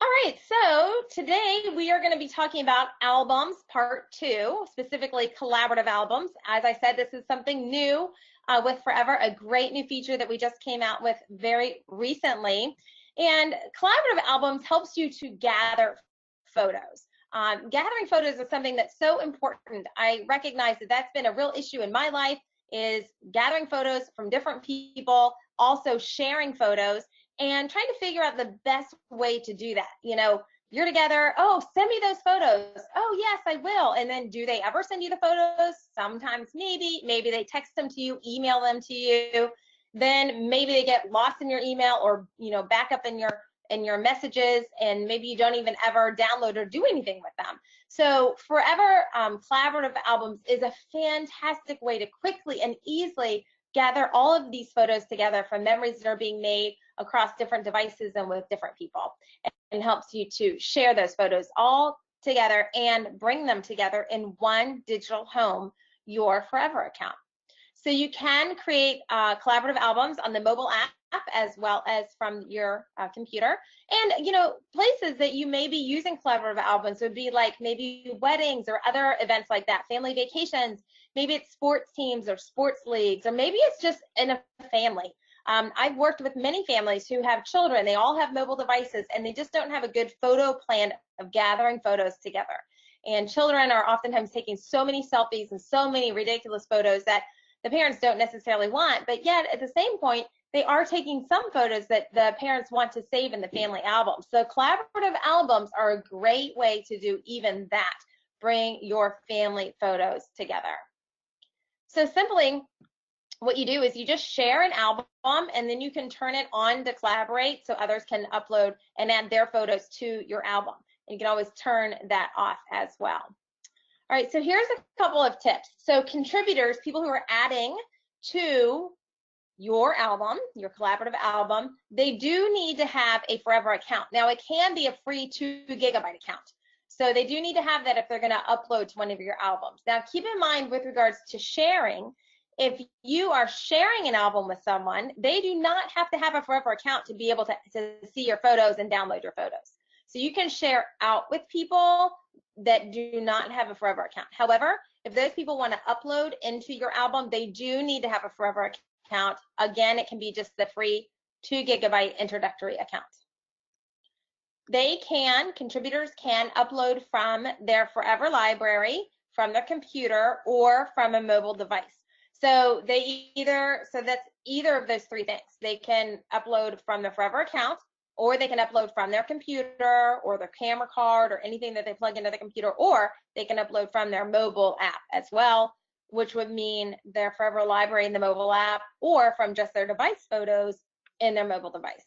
All right, so today we are going to be talking about albums part 2, specifically collaborative albums. As I said, this is something new with Forever, a great new feature that we just came out with very recently. And collaborative albums helps you to gather photos. Gathering photos is something that's so important. I recognize that that's been a real issue in my life, is gathering photos from different people, also sharing photos, and trying to figure out the best way to do that. You know, you're together, oh, send me those photos. Oh, yes, I will. And then do they ever send you the photos? Sometimes maybe they text them to you, email them to you. Then maybe they get lost in your email or, back up in your messages, and maybe you don't even ever download or do anything with them. So Forever collaborative albums is a fantastic way to quickly and easily gather all of these photos together from memories that are being made across different devices and with different people, and helps you to share those photos all together and bring them together in one digital home, your Forever account. So you can create collaborative albums on the mobile app as well as from your computer. And, places that you may be using collaborative albums would be like maybe weddings or other events like that, family vacations. Maybe it's sports teams or sports leagues, or maybe it's just in a family. I've worked with many families who have children. They all have mobile devices, and they just don't have a good photo plan of gathering photos together. And children are oftentimes taking so many selfies and so many ridiculous photos that the parents don't necessarily want, but yet at the same point, they are taking some photos that the parents want to save in the family album. So collaborative albums are a great way to do even that, bring your family photos together. So simply, what you do is you just share an album, and then you can turn it on to collaborate so others can upload and add their photos to your album. And you can always turn that off as well. All right, so here's a couple of tips. So contributors, people who are adding to your album, your collaborative album, they do need to have a Forever account. Now, it can be a free 2 gigabyte account. So they do need to have that if they're going to upload to one of your albums. Now, keep in mind with regards to sharing, if you are sharing an album with someone, they do not have to have a Forever account to be able to see your photos and download your photos. So you can share out with people that do not have a Forever account. However, if those people want to upload into your album, they do need to have a Forever account. Again, it can be just the free 2 gigabyte introductory account. Contributors can upload from their Forever library, from their computer, or from a mobile device. So that's either of those 3 things. They can upload from the Forever account, or they can upload from their computer or their camera card or anything that they plug into the computer, or they can upload from their mobile app as well, which would mean their Forever library in the mobile app, or from just their device photos in their mobile device.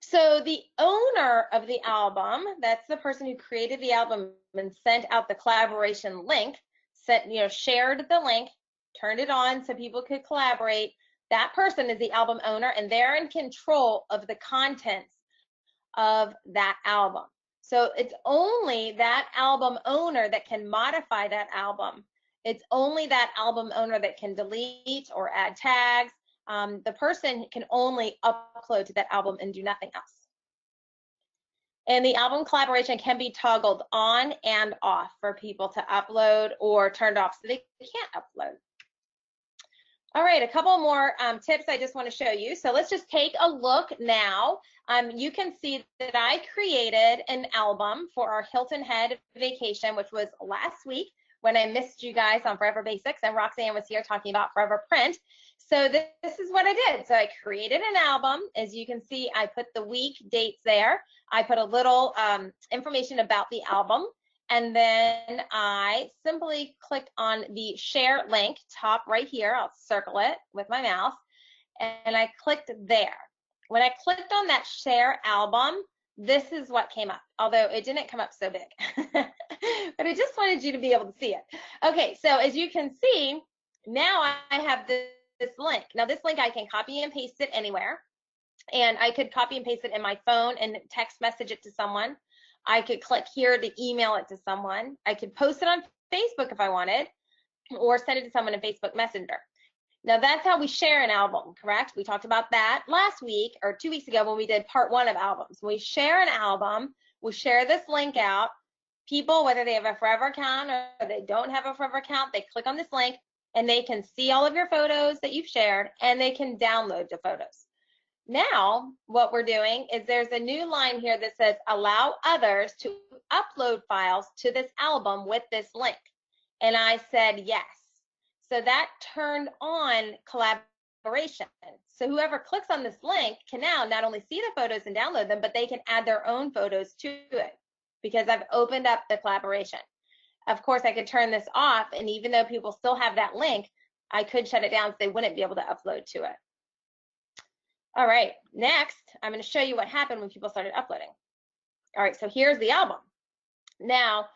So the owner of the album, that's the person who created the album and sent out the collaboration link, shared the link, turned it on so people could collaborate. That person is the album owner, and they're in control of the contents of that album. So it's only that album owner that can modify that album. It's only that album owner that can delete or add tags. The person can only upload to that album and do nothing else. And the album collaboration can be toggled on and off for people to upload, or turned off so they can't upload. All right, a couple more tips I just want to show you. So let's just take a look now. You can see that I created an album for our Hilton Head vacation, which was last week when I missed you guys on Forever Basics, and Roxanne was here talking about Forever Print. So this is what I did. So I created an album. As you can see, I put the week dates there. I put a little information about the album. And then I simply clicked on the share link, top right here. I'll circle it with my mouse, and I clicked there. When I clicked on that share album, this is what came up, although it didn't come up so big. But I just wanted you to be able to see it. Okay, so as you can see, now I have this link. Now this link, I can copy and paste it anywhere. And I could copy and paste it in my phone and text message it to someone. I could click here to email it to someone. I could post it on Facebook if I wanted, or send it to someone in Facebook Messenger. Now that's how we share an album, correct? We talked about that last week or 2 weeks ago when we did part 1 of albums. When we share an album, we share this link out. People, whether they have a Forever account or they don't have a Forever account, they click on this link and they can see all of your photos that you've shared and they can download the photos. Now, what we're doing is there's a new line here that says allow others to upload files to this album with this link. And I said yes. So that turned on collaboration. So whoever clicks on this link can now not only see the photos and download them, but they can add their own photos to it because I've opened up the collaboration. Of course, I could turn this off, and even though people still have that link, I could shut it down so they wouldn't be able to upload to it. All right, next, I'm going to show you what happened when people started uploading. All right, so here's the album. Now,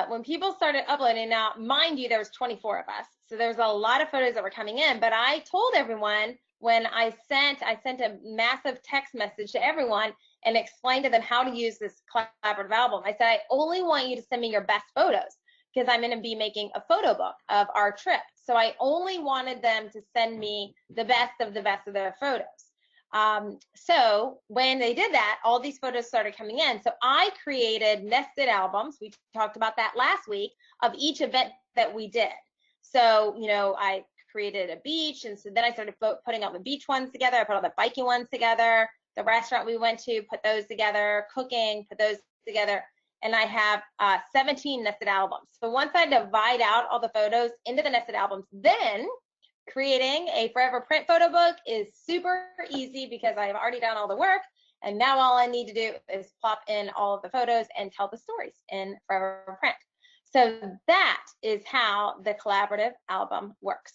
when people started uploading, now, mind you, there was 24 of us, so there's a lot of photos that were coming in, but I told everyone when I sent a massive text message to everyone and explained to them how to use this collaborative album. I said, I only want you to send me your best photos because I'm going to be making a photo book of our trip. So I only wanted them to send me the best of their photos. So when they did that, all these photos started coming in. So I created nested albums. We talked about that last week of each event that we did. So, you know, I created a beach, and so then I started putting all the beach ones together. I put all the biking ones together, the restaurant we went to, put those together, cooking, put those together, and I have 17 nested albums. So once I divide out all the photos into the nested albums, then creating a Forever Print photo book is super easy because I've already done all the work, and now all I need to do is plop in all of the photos and tell the stories in Forever Print. So that is how the collaborative album works.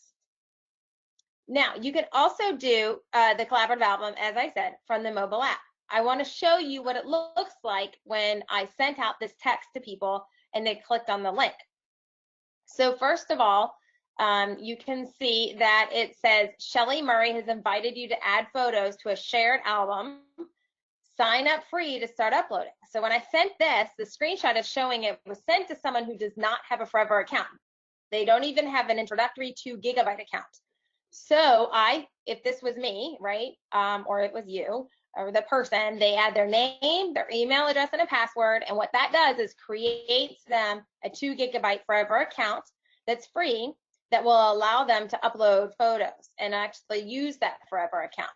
Now, you can also do the collaborative album, as I said, from the mobile app. I want to show you what it looks like when I sent out this text to people and they clicked on the link. So first of all, you can see that it says Shelley Murray has invited you to add photos to a shared album. Sign up free to start uploading. So when I sent this, the screenshot is showing it was sent to someone who does not have a Forever account. They don't even have an introductory 2 GB account. So if this was me, right, or it was you, or the person, they add their name, their email address, and a password, and what that does is creates them a 2 GB Forever account that's free that will allow them to upload photos and actually use that Forever account.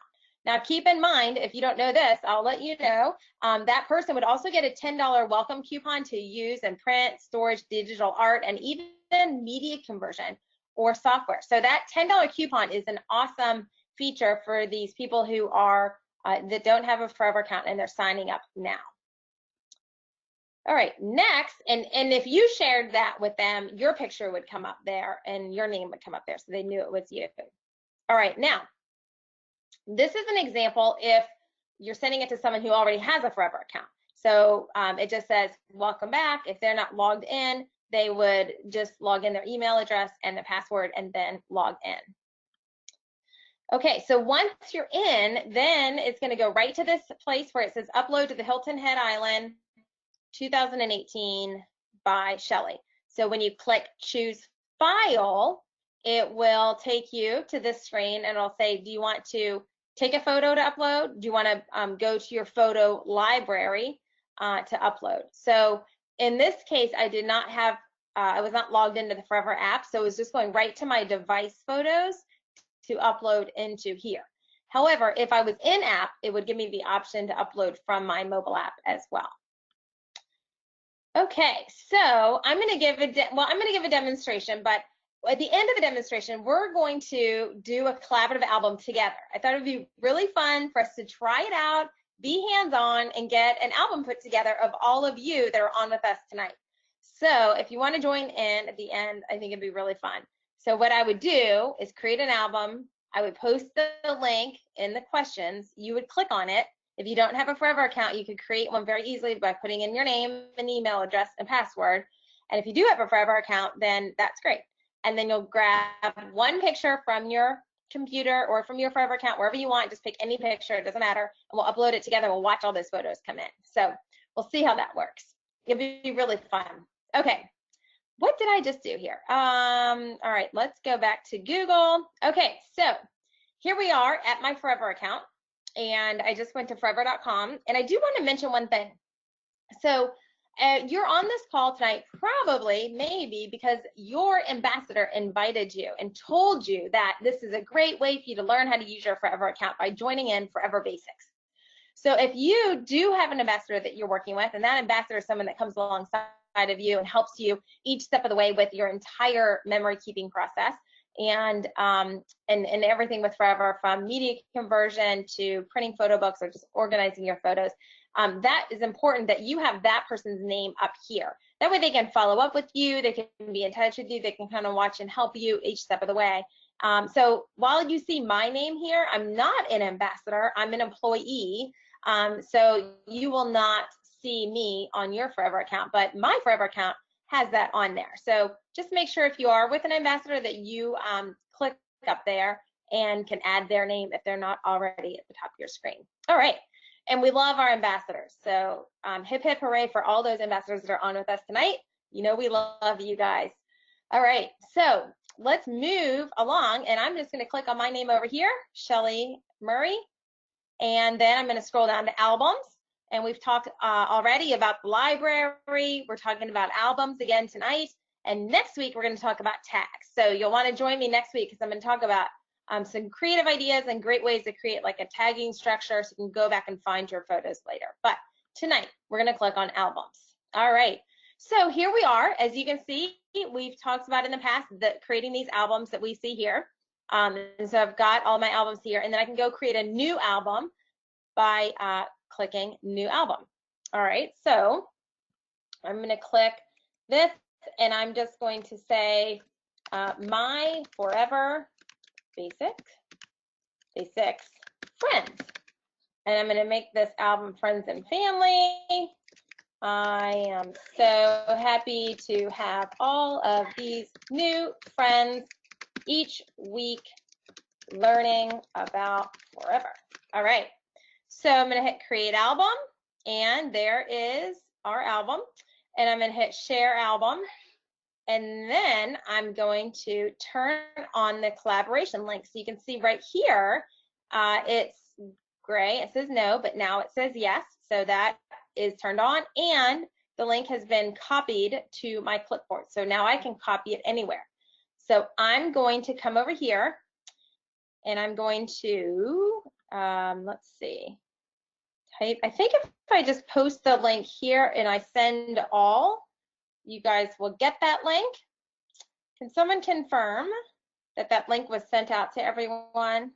Now, keep in mind, if you don't know this, I'll let you know, that person would also get a $10 welcome coupon to use in print, storage, digital art, and even media conversion or software. So that $10 coupon is an awesome feature for these people who are that don't have a Forever account and they're signing up now. All right, next, and if you shared that with them, your picture would come up there and your name would come up there so they knew it was you. All right, now, this is an example if you're sending it to someone who already has a Forever account. So it just says, welcome back. If they're not logged in, they would just log in their email address and the password and then log in. Okay, so once you're in, then it's going to go right to this place where it says upload to the Hilton Head Island 2018 by Shelley. So when you click choose file, it will take you to this screen and it'll say, do you want to take a photo to upload? Do you want to go to your photo library to upload? So in this case, I did not have, I was not logged into the Forever app, so it was just going right to my device photos to upload into here. However, if I was in app, it would give me the option to upload from my mobile app as well. Okay, so I'm going to give a demonstration, but at the end of the demonstration, we're going to do a collaborative album together. I thought it would be really fun for us to try it out, be hands-on, and get an album put together of all of you that are on with us tonight. So if you want to join in at the end, I think it'd be really fun. So what I would do is create an album. I would post the link in the questions. You would click on it. If you don't have a Forever account, you could create one very easily by putting in your name and email address and password. And if you do have a Forever account, then that's great. And then you'll grab one picture from your computer or from your Forever account, wherever you want. Just pick any picture, it doesn't matter. And we'll upload it together. We'll watch all those photos come in. So we'll see how that works. It'll be really fun. Okay, what did I just do here? All right, let's go back to Google. Okay, so here we are at my Forever account, and I just went to forever.com, and I do want to mention one thing. So you're on this call tonight, probably, maybe, because your ambassador invited you and told you that this is a great way for you to learn how to use your Forever account by joining in Forever Basics. So if you do have an ambassador that you're working with, and that ambassador is someone that comes alongside of you and helps you each step of the way with your entire memory keeping process, and everything with Forever, from media conversion to printing photo books or just organizing your photos, that is important that you have that person's name up here. That way they can follow up with you, they can be in touch with you, they can kind of watch and help you each step of the way. So while you see my name here, I'm not an ambassador, I'm an employee. So you will not see me on your Forever account, but my Forever account has that on there. So just make sure if you are with an ambassador that you click up there and can add their name if they're not already at the top of your screen. All right, and we love our ambassadors. So hip hip hooray for all those ambassadors that are on with us tonight. You know we love you guys. All right, so let's move along, and I'm just going to click on my name over here, Shelley Murray, and then I'm going to scroll down to albums. And we've talked already about the library. We're talking about albums again tonight. And next week, we're going to talk about tags. So you'll want to join me next week because I'm going to talk about some creative ideas and great ways to create like a tagging structure so you can go back and find your photos later. But tonight, we're going to click on albums. All right. So here we are. As you can see, we've talked about in the past that creating these albums that we see here. And so I've got all my albums here. And then I can go create a new album by clicking new album. All right, so I'm going to click this, and I'm just going to say my Forever Basics Friends, and I'm going to make this album Friends and Family. I am so happy to have all of these new friends each week learning about Forever. All right. So I'm going to hit create album, and there is our album, and I'm going to hit share album, and then I'm going to turn on the collaboration link. So you can see right here, it's gray, it says no, but now it says yes, so that is turned on, and the link has been copied to my clipboard. So now I can copy it anywhere. So I'm going to come over here, and I'm going to, let's see, I think if I just post the link here and I send all, you guys will get that link. Can someone confirm that that link was sent out to everyone?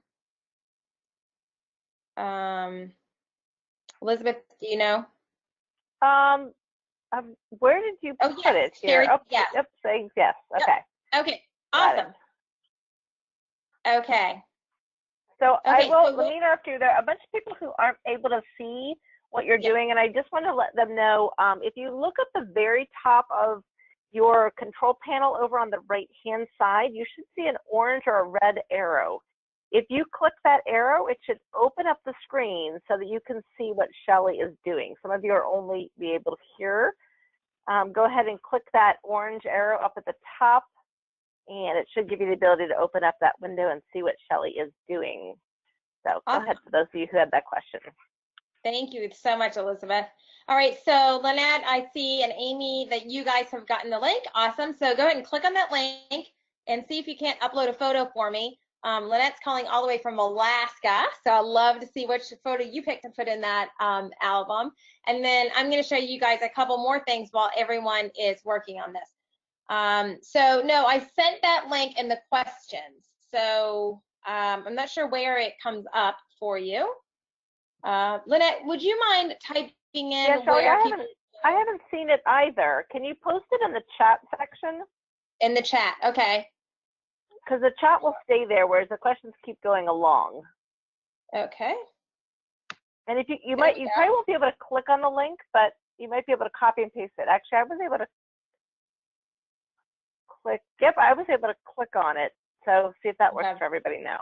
Elizabeth, do you know? Where did you put it here? Oh, yes. Yep, saying yes. Okay. Yep. Okay, awesome. Okay. So I will, let me interrupt you. There are a bunch of people who aren't able to see what you're doing, and I just want to let them know, if you look at the very top of your control panel over on the right-hand side, you should see an orange or a red arrow. If you click that arrow, it should open up the screen so that you can see what Shelley is doing. Some of you are only be able to hear. Go ahead and click that orange arrow up at the top, and it should give you the ability to open up that window and see what Shelley is doing. So go ahead for those of you who had that question. Thank you so much, Elizabeth. All right, so Lynette, I see, and Amy, that you guys have gotten the link. Awesome. So go ahead and click on that link and see if you can't upload a photo for me. Lynette's calling all the way from Alaska, so I'd love to see which photo you picked to put in that album. And then I'm going to show you guys a couple more things while everyone is working on this. So no, I sent that link in the questions. So I'm not sure where it comes up for you. Lynette, would you mind typing in Shelley, I haven't seen it either. Can you post it in the chat section? In the chat, okay. Because the chat will stay there, whereas the questions keep going along. Okay. And if you probably won't be able to click on the link, but you might be able to copy and paste it. Actually, I was able to click. Yep, I was able to click on it. So see if that works for everybody now.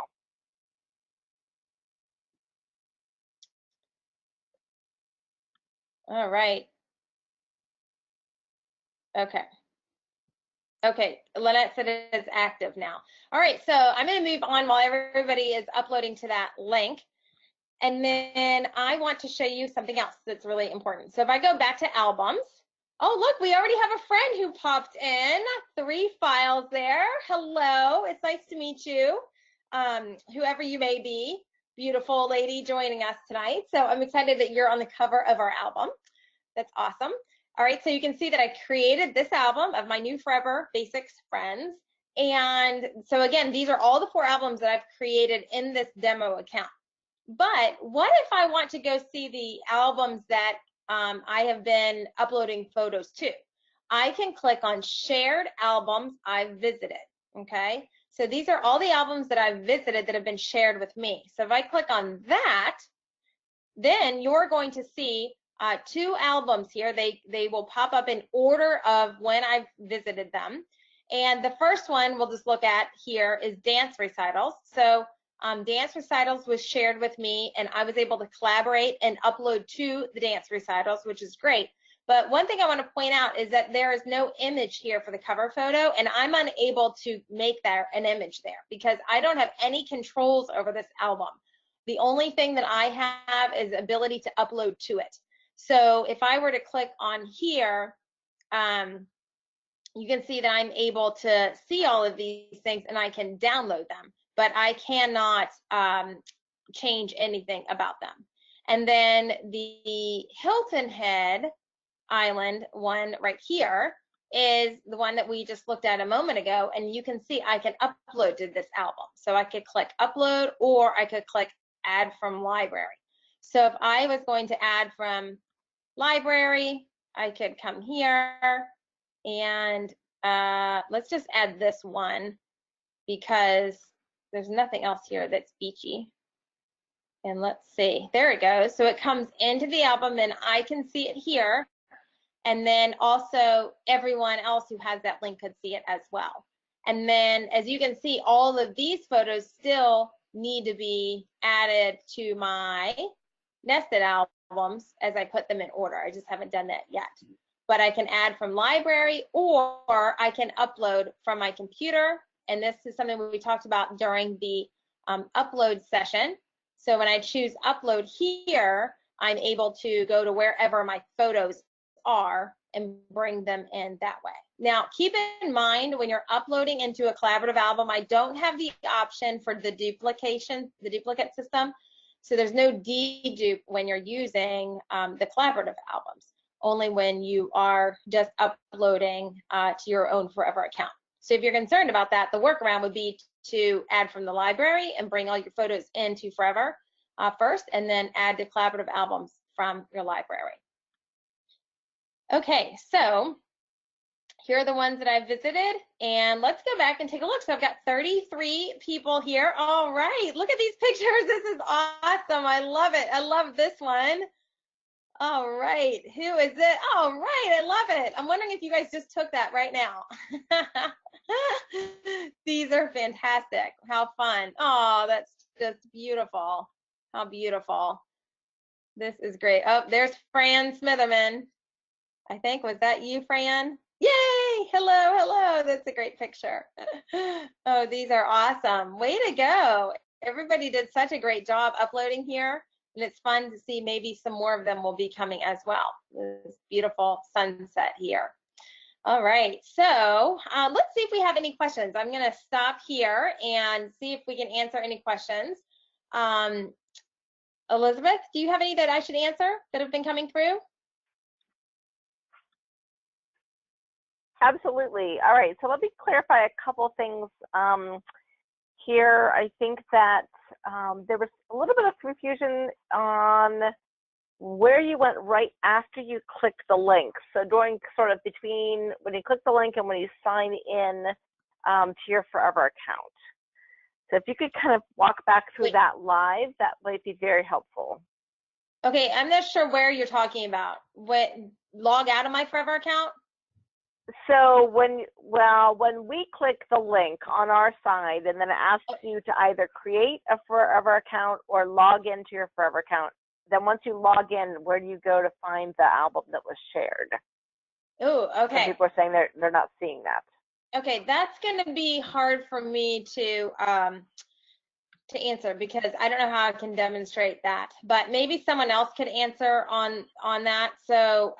All right. Okay. Okay, Lynette said it is active now. All right, so I'm going to move on while everybody is uploading to that link. And then I want to show you something else that's really important. So if I go back to albums, oh, look, we already have a friend who popped in. 3 files there. Hello, it's nice to meet you, whoever you may be. Beautiful lady joining us tonight. So I'm excited that you're on the cover of our album. That's awesome. All right, so you can see that I created this album of my new Forever Basics friends. And so again, these are all the 4 albums that I've created in this demo account. But what if I want to go see the albums that I have been uploading photos to? I can click on Shared Albums I've Visited, okay? So these are all the albums that I've visited that have been shared with me. So if I click on that, then you're going to see 2 albums here. They will pop up in order of when I've visited them. And the first one we'll just look at here is Dance Recitals. So Dance Recitals was shared with me, and I was able to collaborate and upload to the Dance Recitals, which is great. But one thing I want to point out is that there is no image here for the cover photo, and I'm unable to make there an image there because I don't have any controls over this album. The only thing that I have is ability to upload to it. So if I were to click on here, you can see that I'm able to see all of these things and I can download them, but I cannot change anything about them. And then the Hilton Head Island one right here is the one that we just looked at a moment ago, and you can see I can upload to this album. So I could click upload, or I could click add from library. So if I was going to add from library, I could come here and let's just add this one because there's nothing else here that's beachy. And let's see, there it goes. So it comes into the album and I can see it here. And then also everyone else who has that link could see it as well. And then as you can see, all of these photos still need to be added to my nested albums as I put them in order. I just haven't done that yet. But I can add from library, or I can upload from my computer. And this is something we talked about during the upload session. So when I choose upload here, I'm able to go to wherever my photos are and bring them in that way. Now, keep in mind when you're uploading into a collaborative album, I don't have the option for the duplication, the duplicate system. So there's no dedupe when you're using the collaborative albums, only when you are just uploading to your own Forever account. So if you're concerned about that, the workaround would be to add from the library and bring all your photos into Forever first, and then add to collaborative albums from your library. Okay, so here are the ones that I've visited, and let's go back and take a look. So I've got 33 people here. All right, look at these pictures. This is awesome. I love it. I love this one. All right, who is it? All right, I love it. I'm wondering if you guys just took that right now. These are fantastic. How fun. Oh, that's just beautiful. How beautiful. This is great. Oh, there's Fran Smitherman. I think, was that you, Fran? Yay! Hello, hello. That's a great picture. Oh, these are awesome. Way to go. Everybody did such a great job uploading here. And it's fun to see maybe some more of them will be coming as well. This beautiful sunset here. All right, so let's see if we have any questions. I'm going to stop here and see if we can answer any questions. Elizabeth, do you have any that I should answer that have been coming through? Absolutely. All right, so let me clarify a couple of things here. I think that there was a little bit of confusion on where you went right after you clicked the link. So during sort of between when you click the link and when you sign in to your Forever account. So if you could kind of walk back through that live, that might be very helpful. Okay, I'm not sure where you're talking about. What, log out of my Forever account? So when we click the link on our side and then it asks you to either create a Forever account or log into your Forever account, then once you log in, where do you go to find the album that was shared? Oh, okay. And people are saying they're not seeing that. Okay, that's going to be hard for me to answer because I don't know how I can demonstrate that. But maybe someone else could answer on that. So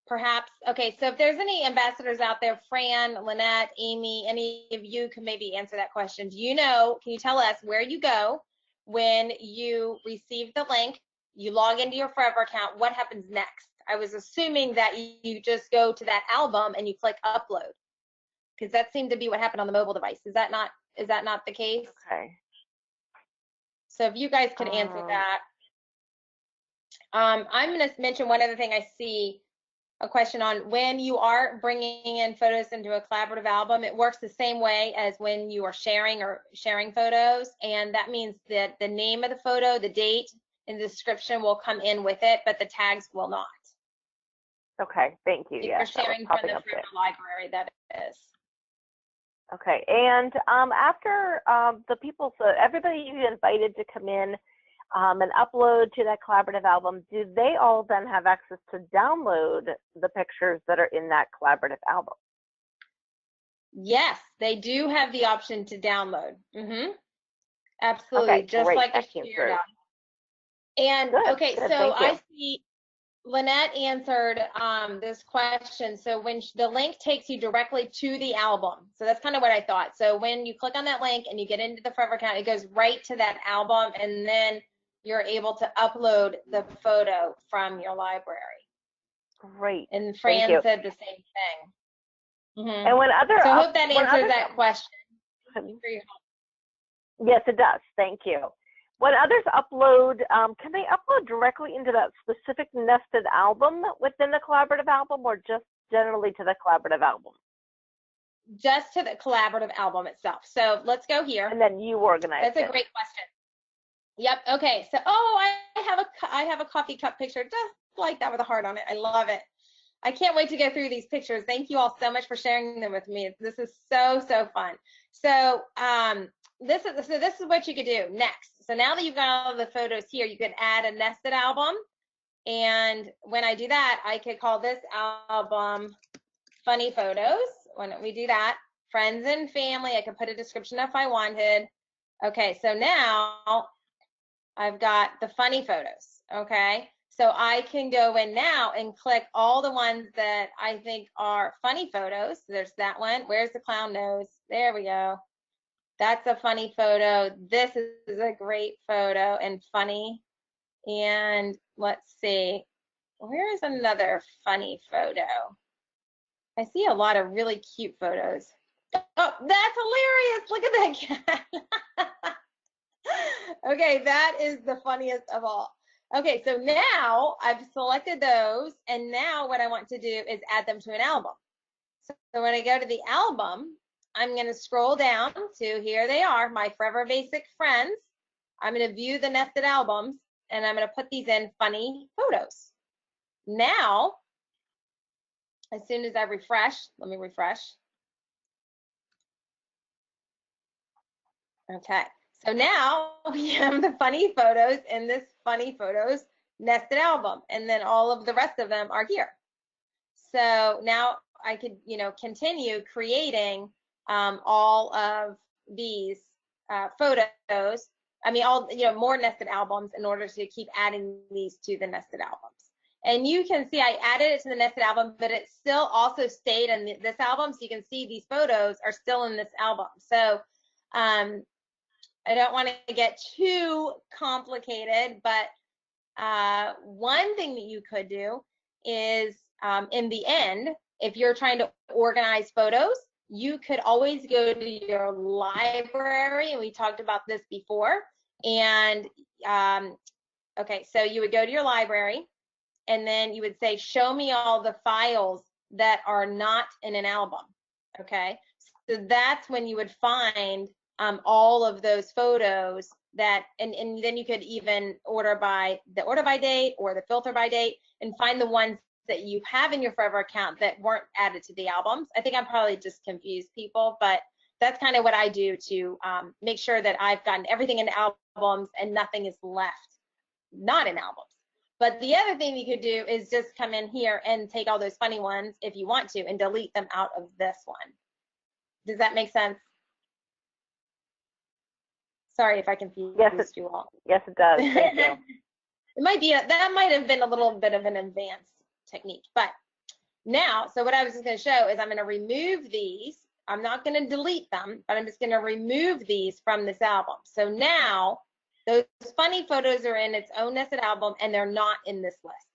perhaps, okay, so if there's any ambassadors out there, Fran, Lynette, Amy, any of you can maybe answer that question. Do you know, can you tell us where you go when you receive the link, you log into your Forever account, what happens next? I was assuming that you just go to that album and you click upload, because that seemed to be what happened on the mobile device. Is that not the case? Okay. So if you guys could answer that. I'm going to mention one other thing I see a question on. When you are bringing in photos into a collaborative album, it works the same way as when you are sharing photos, and that means that the name of the photo, the date, and the description will come in with it, but the tags will not. Okay, thank you. If you're sharing from the Forever library, that is. Okay, and after the people, so everybody you invited to come in and upload to that collaborative album, do they all then have access to download the pictures that are in that collaborative album? Yes, they do have the option to download. Absolutely, okay, just great. like a shared album. And good, okay, good, so I see Lynette answered this question. So when the link takes you directly to the album, so that's kind of what I thought. So when you click on that link and you get into the Forever account, it goes right to that album, and then you're able to upload the photo from your library. Great. And Fran said the same thing. And when other, so I hope that answers that question. Yes, it does. Thank you. When others upload, can they upload directly into that specific nested album within the collaborative album, or just generally to the collaborative album? Just to the collaborative album itself. So let's go here. And then you organize That's a great question. Yep. Okay. So, I have a coffee cup picture just like that with a heart on it. I love it. I can't wait to go through these pictures. Thank you all so much for sharing them with me. This is so fun. So this is what you could do next. So now that you've got all the photos here, you could add a nested album. And when I do that, I could call this album Funny Photos. Why don't we do that? Friends and family. I could put a description if I wanted. Okay, so now I've got the funny photos. Okay, so I can go in now and click all the ones that I think are funny photos. There's that one. Where's the clown nose? There we go. That's a funny photo. This is a great photo and funny. And let's see, where is another funny photo? I see a lot of really cute photos. Oh, that's hilarious. Look at that cat. Okay, that is the funniest of all. Okay, so now I've selected those, and now what I want to do is add them to an album. So when I go to the album, I'm going to scroll down to, here they are, my Forever Basic friends. I'm going to view the nested albums, and I'm going to put these in funny photos. Now, as soon as I refresh, let me refresh. Okay, so now we have the funny photos in this funny photos nested album, and then all of the rest of them are here. So now I could, continue creating all of these photos. I mean, all, more nested albums in order to keep adding these to the nested albums. And you can see I added it to the nested album, but it still also stayed in this album. So you can see these photos are still in this album. So I don't want to get too complicated, but one thing that you could do is in the end, if you're trying to organize photos, you could always go to your library, and we talked about this before. And okay, so you would go to your library, and then you would say, show me all the files that are not in an album. Okay, so that's when you would find all of those photos that, and then you could even order by date or the filter by date, and find the ones that you have in your Forever account that weren't added to the albums. I think I'm probably just confused people, but that's kind of what I do to make sure that I've gotten everything in albums and nothing is left not in albums. But the other thing you could do is just come in here and take all those funny ones if you want to and delete them out of this one. Does that make sense? Sorry if I confused you all. Yes, it does. Thank you. That might have been a little bit of an advanced technique, but now, so what I was just going to show is I'm going to remove these. I'm not going to delete them, but I'm just going to remove these from this album. So now those funny photos are in its own nested album and they're not in this list.